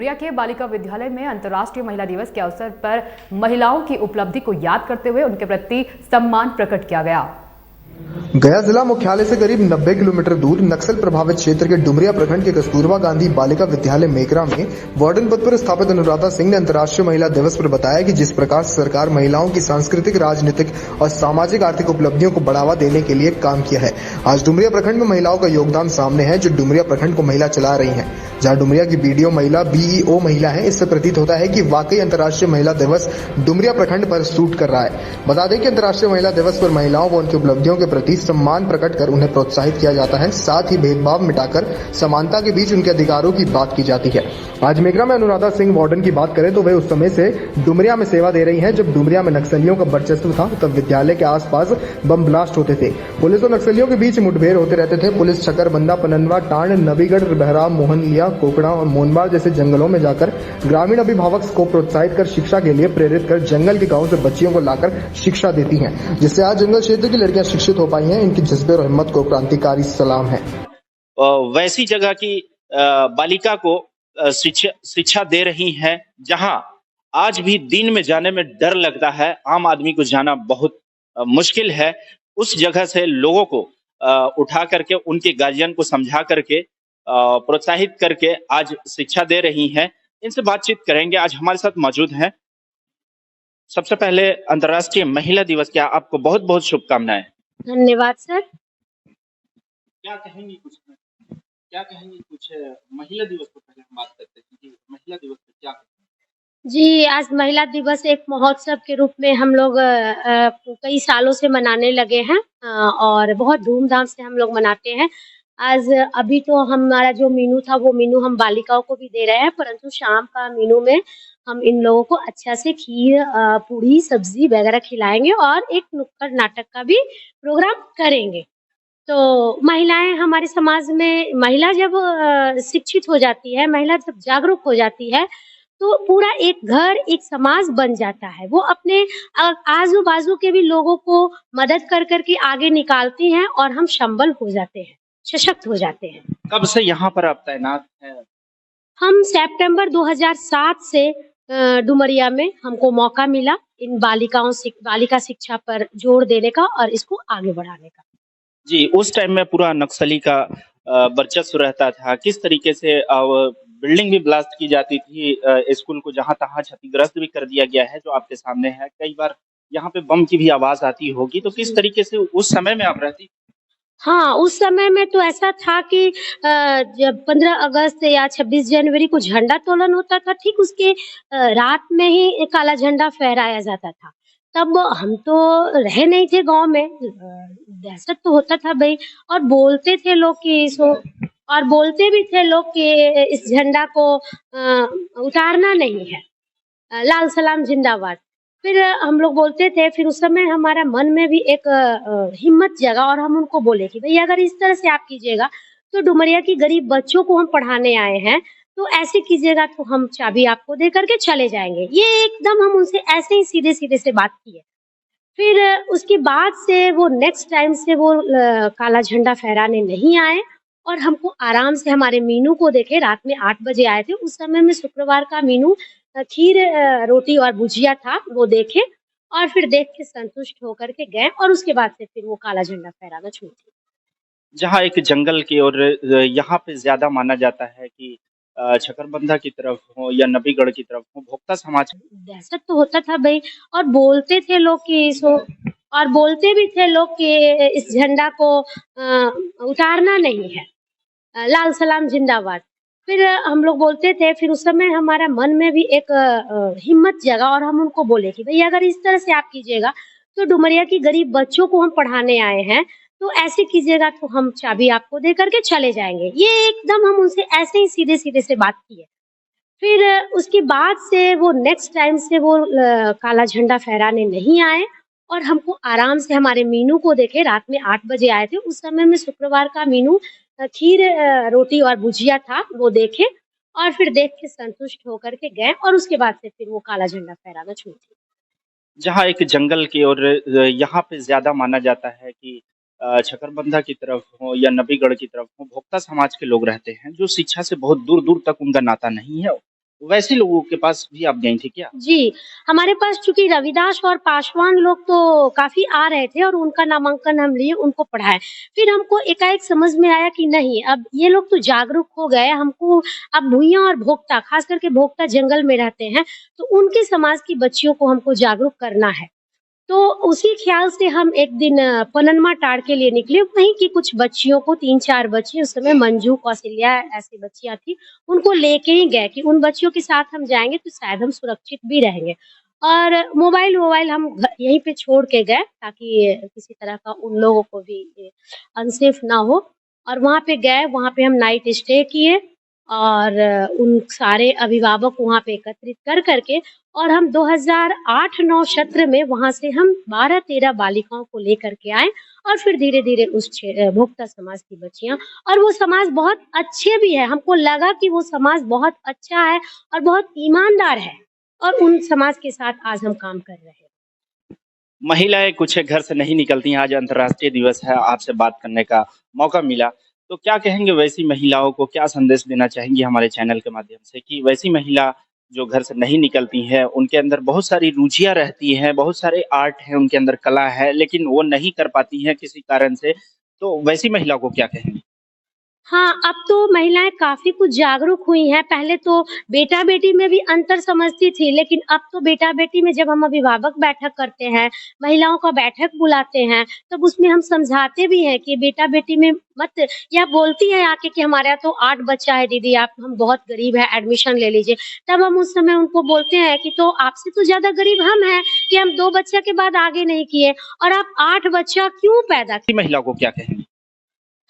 डुमरिया के बालिका विद्यालय में अंतर्राष्ट्रीय महिला दिवस के अवसर पर महिलाओं की उपलब्धि को याद करते हुए उनके प्रति सम्मान प्रकट किया गया। गया जिला मुख्यालय से करीब 90 किलोमीटर दूर नक्सल प्रभावित क्षेत्र के डुमरिया प्रखंड के कस्तूरबा गांधी बालिका विद्यालय मेकरा में वार्डन पद पर स्थापित अनुराधा सिंह ने अंतर्राष्ट्रीय महिला दिवस पर बताया कि जिस प्रकार सरकार महिलाओं की सांस्कृतिक, राजनीतिक और सामाजिक आर्थिक उपलब्धियों को बढ़ावा देने के लिए काम किया है। आज डुमरिया प्रखंड में महिलाओं का योगदान सामने है, जो डुमरिया प्रखंड को महिला चला रही है। जहाँ डुमरिया की बीडीओ महिला, बीईओ महिला है। इससे प्रतीत होता है कि वाकई अंतर्राष्ट्रीय महिला दिवस डुमरिया प्रखंड पर सूट कर रहा है। बता दें कि अंतर्राष्ट्रीय महिला दिवस पर महिलाओं व उनकी उपलब्धियों के प्रति सम्मान प्रकट कर उन्हें प्रोत्साहित किया जाता है। साथ ही भेदभाव मिटाकर समानता के बीच उनके अधिकारों की बात की जाती है। आज मेकरा में अनुराधा सिंह वार्डन की बात करें तो वे उस समय से डुमरिया में सेवा दे रही हैं जब डुमरिया में नक्सलियों का वर्चस्व था, तब विद्यालय के आसपास बम ब्लास्ट होते थे। पुलिस और नक्सलियों के बीच मुठभेड़ होते रहते थे। पुलिस छकरबंदा, पननवा, टांड, नबीगढ़, बहराम, मोहनलिया, कोकड़ा और मोनबार जैसे जंगलों में जाकर ग्रामीण अभिभावक को प्रोत्साहित कर शिक्षा के लिए प्रेरित कर जंगल के गाँव से बच्चियों को लाकर शिक्षा देती है, जिससे आज जंगल क्षेत्र की लड़कियां शिक्षित हो पाई हैं। इनकी जज्बे और हिम्मत को क्रांतिकारी सलाम है। वैसी जगह की बालिका को शिक्षा दे रही हैं जहां आज भी दिन में जाने में डर लगता है, आम आदमी को जाना बहुत मुश्किल है। उस जगह से लोगों को उठा करके उनके गार्जियन को समझा करके प्रोत्साहित करके आज शिक्षा दे रही हैं। इनसे बातचीत करेंगे। आज हमारे साथ मौजूद हैं। सबसे पहले अंतर्राष्ट्रीय महिला दिवस की आपको बहुत बहुत शुभकामनाएं। धन्यवाद सर। क्या कहेंगी कुछ महिला दिवस पर पहले हम बात करते हैं कि महिला दिवस पर क्या जी, आज महिला दिवस एक महोत्सव के रूप में हम लोग कई सालों से मनाने लगे हैं और बहुत धूमधाम से हम लोग मनाते हैं। आज अभी तो हमारा जो मेनू था वो मेनू हम बालिकाओं को भी दे रहे हैं, परंतु शाम का मेनू में हम इन लोगों को अच्छा से खीर, पूड़ी, सब्जी वगैरह खिलाएंगे और एक नुक्कड़ नाटक का भी प्रोग्राम करेंगे। तो महिलाएं हमारे समाज में, महिला जब शिक्षित हो जाती है, महिला जब जागरूक हो जाती है तो पूरा एक घर, एक समाज बन जाता है। वो अपने आजू बाजू के भी लोगों को मदद कर करके आगे निकालती हैं और हम संबल हो जाते हैं, सशक्त हो जाते हैं। कब से यहाँ पर आप तैनात हैं? हम सितंबर 2007 से डुमरिया में हमको मौका मिला इन बालिका शिक्षा पर जोर देने का और इसको आगे बढ़ाने का। जी, उस टाइम में पूरा नक्सली का वर्चस्व रहता था। किस तरीके से बिल्डिंग भी ब्लास्ट की जाती थी, स्कूल को जहां तहां क्षतिग्रस्त भी कर दिया गया है, जो आपके सामने है। कई बार यहाँ पे बम की भी आवाज आती होगी, तो किस तरीके से उस समय में आप रहती? हाँ, उस समय में तो ऐसा था कि जब 15 अगस्त या 26 जनवरी को झंडा तोलन होता था, ठीक उसके रात में ही काला झंडा फहराया जाता था। तब हम तो रहे नहीं थे गांव में, दहशत तो होता था भाई, और बोलते थे लोग कि इस झंडा को उतारना नहीं है, लाल सलाम जिंदाबाद। फिर हम लोग बोलते थे। फिर उस समय हमारा मन में भी एक हिम्मत जगा और हम उनको बोले कि भैया अगर इस तरह से आप कीजिएगा तो डुमरिया की गरीब बच्चों को हम पढ़ाने आए हैं, तो ऐसे कीजिएगा तो हम चाबी आपको दे करके चले जाएंगे। ये एकदम हम उनसे ऐसे ही सीधे सीधे से बात किए। फिर उसके बाद से वो नेक्स्ट टाइम से वो काला झंडा फहराने नहीं आए और हमको आराम से हमारे मीनू को देखे। रात में 8 बजे आए थे। उस समय में शुक्रवार का मीनू खीर, रोटी और भुजिया था, वो देखे और फिर देख के संतुष्ट होकर के गए और उसके बाद से फिर वो काला झंडा फहराना छोड़ दिया। जहाँ एक जंगल की और यहाँ पे ज्यादा माना जाता है कि छकरबंदा की तरफ हो या नबीगढ़ की तरफ हो, भोक्ता समाज। दहशत तो होता था भाई, और बोलते भी थे लोग कि इस झंडा को उतारना नहीं है, लाल सलाम जिंदाबाद। फिर हम लोग बोलते थे। फिर उस समय हमारा मन में भी एक हिम्मत जगा और हम उनको बोले कि भैया अगर इस तरह से आप कीजिएगा तो डुमरिया की गरीब बच्चों को हम पढ़ाने आए हैं, तो ऐसे कीजिएगा तो हम चाबी आपको दे करके चले जाएंगे। ये एकदम हम उनसे ऐसे ही सीधे सीधे से बात किए। फिर उसके बाद से वो नेक्स्ट टाइम से वो काला झंडा फहराने नहीं आए और हमको आराम से हमारे मीनू को देखे। रात में 8 बजे आए थे। उस समय में शुक्रवार का मीनू खीर, रोटी और भुजिया था, वो देखे और फिर देख के संतुष्ट होकर के गए और उसके बाद से फिर वो काला झंडा फहराना छोड़ दिया। जहाँ एक जंगल की और यहाँ पे ज्यादा माना जाता है कि छकरबंदा की तरफ हो या नबीगढ़ की तरफ हो, भोक्ता समाज के लोग रहते हैं, जो शिक्षा से बहुत दूर दूर तक उनका नाता नहीं है। वैसे लोगों के पास भी आप गई थी क्या? जी, हमारे पास चूँकि रविदास और पासवान लोग तो काफ़ी आ रहे थे और उनका नामांकन हम लिए, उनको पढ़ाए। फिर हमको एकाएक समझ में आया कि नहीं, अब ये लोग तो जागरूक हो गए, हमको अब भूइयाँ और भोक्ता, ख़ास करके भोक्ता जंगल में रहते हैं, तो उनके समाज की बच्चियों को हमको जागरूक करना है। तो उसी ख़्याल से हम एक दिन पननमा टार के लिए निकले। वहीं की कुछ बच्चियों को 3-4 बच्ची, उस समय मंजू, कौशल्या ऐसी बच्चियाँ थी, उनको लेके ही गए कि उन बच्चियों के साथ हम जाएँगे तो शायद हम सुरक्षित भी रहेंगे। और मोबाइल-वोबाइल हम यहीं पे छोड़ के गए ताकि किसी तरह का उन लोगों को भी अनसेफ ना हो। और वहाँ पे गए, वहाँ पे हम नाइट स्टे किए और उन सारे अभिभावक वहाँ पे एकत्रित कर के और हम 2008-9 सत्र में वहाँ से हम 12-13 बालिकाओं को लेकर के आए और फिर धीरे-धीरे उस भोक्ता समाज की बच्चियाँ और वो समाज बहुत अच्छे भी है। हमको लगा कि वो समाज बहुत अच्छा है और बहुत ईमानदार है और उन समाज के साथ आज हम काम कर रहे हैं। महिलाएं कुछ घर से नहीं निकलती हैं, आज अंतर्राष्ट्रीय दिवस है, आपसे बात करने का मौका मिला। तो क्या कहेंगे वैसी महिलाओं को, क्या संदेश देना चाहेंगी हमारे चैनल के माध्यम से कि वैसी महिला जो घर से नहीं निकलती हैं, उनके अंदर बहुत सारी रुचियाँ रहती हैं, बहुत सारे आर्ट हैं, उनके अंदर कला है, लेकिन वो नहीं कर पाती हैं किसी कारण से, तो वैसी महिला को क्या कहेंगी? हाँ, अब तो महिलाएँ काफ़ी कुछ जागरूक हुई हैं। पहले तो बेटा-बेटी में भी अंतर समझती थी, लेकिन अब तो बेटा-बेटी में जब हम अभिभावक बैठक करते हैं, महिलाओं का बैठक बुलाते हैं, तब उसमें हम समझाते भी हैं कि बेटा-बेटी में मत या बोलती है आके कि हमारे यहाँ तो 8 बच्चा है दीदी, आप हम बहुत गरीब हैं, एडमिशन ले लीजिए। तब हम उस समय उनको बोलते हैं कि तो आपसे तो ज़्यादा गरीब हम हैं कि हम 2 बच्चा के बाद आगे नहीं किए और आप 8 बच्चा क्यों पैदा ऐसी महिला को क्या कहेंगी?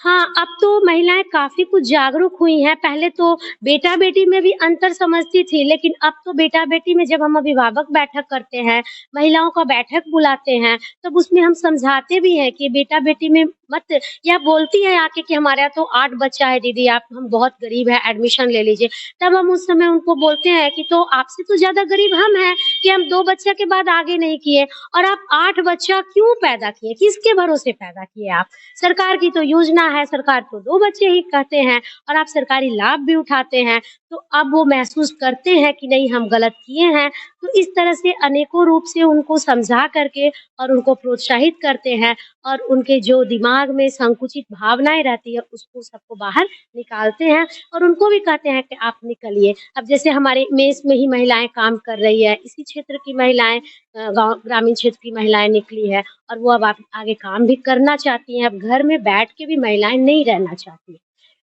हाँ, अब तो महिलाएँ काफ़ी कुछ जागरूक हुई हैं। पहले तो बेटा-बेटी में भी अंतर समझती थी, लेकिन अब तो बेटा-बेटी में जब हम अभिभावक बैठक करते हैं, महिलाओं का बैठक बुलाते हैं, तब उसमें हम समझाते भी हैं कि बेटा-बेटी में मत या बोलती है आके कि हमारे यहाँ तो 8 बच्चा है दीदी, आप हम बहुत गरीब हैं, एडमिशन ले लीजिए। तब हम उस समय उनको बोलते हैं कि तो आपसे तो ज़्यादा गरीब हम हैं कि हम 2 बच्चा के बाद आगे नहीं किए और आप 8 बच्चा क्यों पैदा किए? किसके भरोसे पैदा किए आप? सरकार की तो योजना है, सरकार तो 2 बच्चे ही कहते हैं और आप सरकारी लाभ भी उठाते हैं, तो अब वो महसूस करते हैं कि नहीं हम गलत किए हैं। तो इस तरह से अनेकों रूप से उनको समझा करके और उनको प्रोत्साहित करते हैं और उनके जो दिमाग में संकुचित भावनाएँ रहती है, उसको सबको बाहर निकालते हैं और उनको भी कहते हैं कि आप निकलिए। अब जैसे हमारे मेस में ही महिलाएँ काम कर रही है, इसी क्षेत्र की महिलाएँ गाँव ग्रामीण क्षेत्र की महिलाएँ निकली है और वो अब आप आगे काम भी करना चाहती हैं, अब घर में बैठ के भी महिलाएँ नहीं रहना चाहती हैं।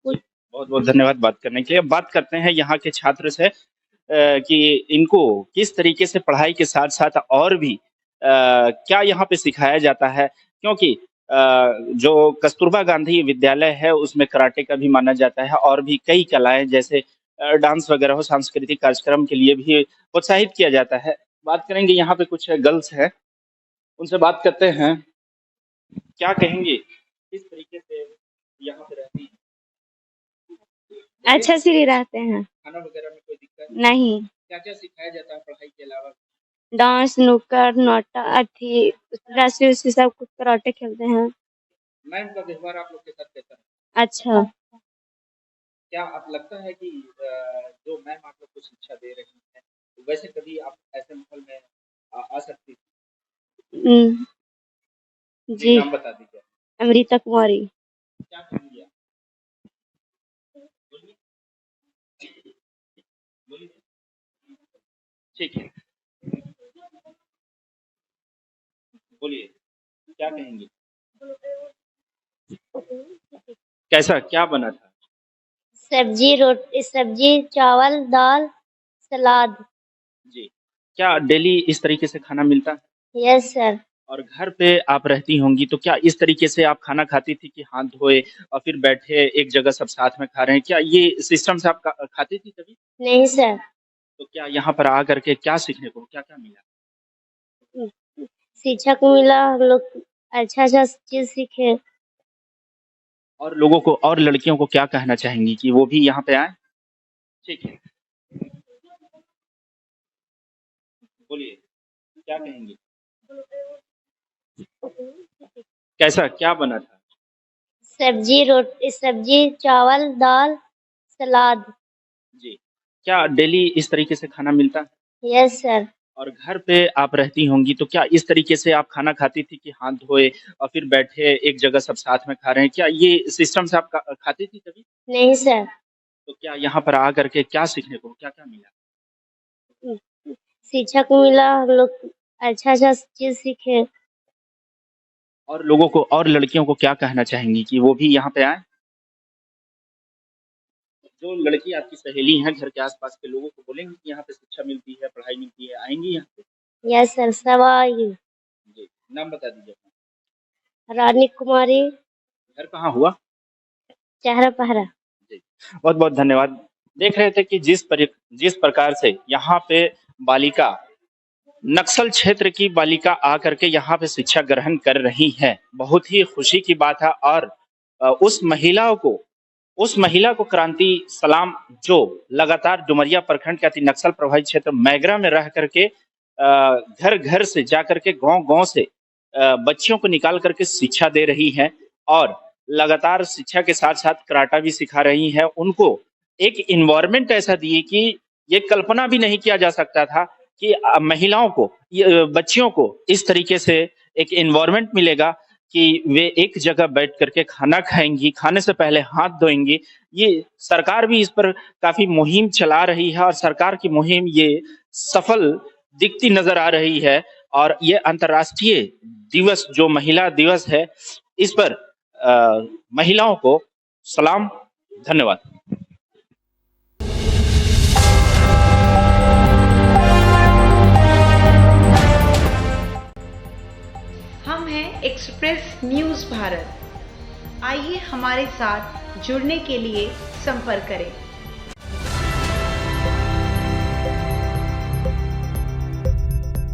उन बहुत-बहुत धन्यवाद बात करने के लिए। अब बात करते हैं यहाँ के छात्र से कि इनको किस तरीके से पढ़ाई के साथ-साथ और भी क्या यहाँ पे सिखाया जाता है? क्योंकि जो कस्तूरबा गांधी विद्यालय है, उसमें कराटे का भी माना जाता है और भी कई कलाएँ जैसे डांस वगैरह हो, सांस्कृतिक कार्यक्रम के लिए भी प्रोत्साहित किया जाता है। बात करेंगे यहाँ पे कुछ गर्ल्स हैं, उनसे बात करते हैं। क्या कहेंगी? किस तरीके से यहाँ पे रहती हैं? अच्छा से रहते हैं। खाना वगैरह में कोई दिक्कत? नहीं, क्या-क्या सिखाया जाता है पढ़ाई के अलावा? डांस, नुक्कड़, नौटा अथी रस्सी-वस्सी सब कुछ कराटे खेलते हैं। मैम का व्यवहार आप लोग के साथ कैसा है? अच्छा, क्या आप लगता है कि जो मैम आप लोग को शिक्षा दे रही हैं, वैसे कभी आप ऐसे माहौल में आ सकती थी? उम, एक जी, नाम बता दीजिए। अमृता कुमारी। क्या कहेंगी आप? बोलिए, बोलिए। ठीक है, बोलिए, क्या कहेंगी? कैसा क्या बना था? सब्जी, चावल, दाल, सलाद। जी, क्या डेली इस तरीके से खाना मिलता है? Yes sir. और घर पे आप रहती होंगी तो क्या इस तरीके से आप खाना खाती थी कि हाथ धोए और फिर बैठे एक जगह सब साथ में खा रहे हैं? क्या ये सिस्टम से आप खाती थी कभी? नहीं सर, तो क्या यहाँ पर आ करके क्या सीखने को क्या-क्या मिला? शिक्षा को मिला हम लोग अच्छा-अच्छा चीज़ सीखे। और लोगों को और लड़कियों को क्या कहना चाहेंगी कि वो भी यहाँ पे आएँ? ठीक है, बोलिए, क्या कहेंगी? कैसा क्या बना था? सब्जी, चावल, दाल, सलाद। जी, क्या डेली इस तरीके से खाना मिलता है? Yes sir. और घर पे आप रहती होंगी तो क्या इस तरीके से आप खाना खाती थी कि हाथ धोए और फिर बैठे एक जगह सब साथ में खा रहे हैं? क्या ये सिस्टम से आप खाती थी कभी? नहीं सर। तो क्या यहाँ पर आ करके क्या सीखने को क्या-क्या मिला? शिक्षा को मिला, हम लोग अच्छा चीज सीखे। और लोगों को और लड़कियों को क्या कहना चाहेंगी कि वो भी यहाँ पे आएँ? जो लड़की आपकी सहेली हैं, घर के आस-पास के लोगों को बोलेंगी कि यहाँ पे शिक्षा मिलती है, पढ़ाई मिलती है, आएँगी यहाँ पे? यस सर, सब आएंगे। जी, नाम बता दीजिए अपना। रानी कुमारी, घर कहाँ हुआ? चेहरा पहरा। जी, बहुत-बहुत धन्यवाद। देख रहे थे कि जिस प्रकार से यहाँ पे बालिका नक्सल क्षेत्र की बालिका आकर के यहाँ पे शिक्षा ग्रहण कर रही है, बहुत ही खुशी की बात है और उस महिला को क्रांति सलाम जो लगातार डुमरिया प्रखंड के अति नक्सल प्रभावित क्षेत्र मैगरा में रह करके घर घर से जाकर के गांव-गांव से बच्चियों को निकाल करके शिक्षा दे रही है और लगातार शिक्षा के साथ-साथ कराटा भी सिखा रही है। उनको एक एनवायरनमेंट ऐसा दिए कि ये कल्पना भी नहीं किया जा सकता था कि महिलाओं को बच्चियों को इस तरीके से एक एनवायरनमेंट मिलेगा कि वे एक जगह बैठ करके खाना खाएंगी, खाने से पहले हाथ धोएंगी। ये सरकार भी इस पर काफी मुहिम चला रही है और सरकार की मुहिम ये सफल दिखती नजर आ रही है और ये अंतर्राष्ट्रीय दिवस जो महिला दिवस है इस पर महिलाओं को सलाम, धन्यवाद। हम हैं एक्सप्रेस न्यूज़ भारत। आइए हमारे साथ जुड़ने के लिए संपर्क करें।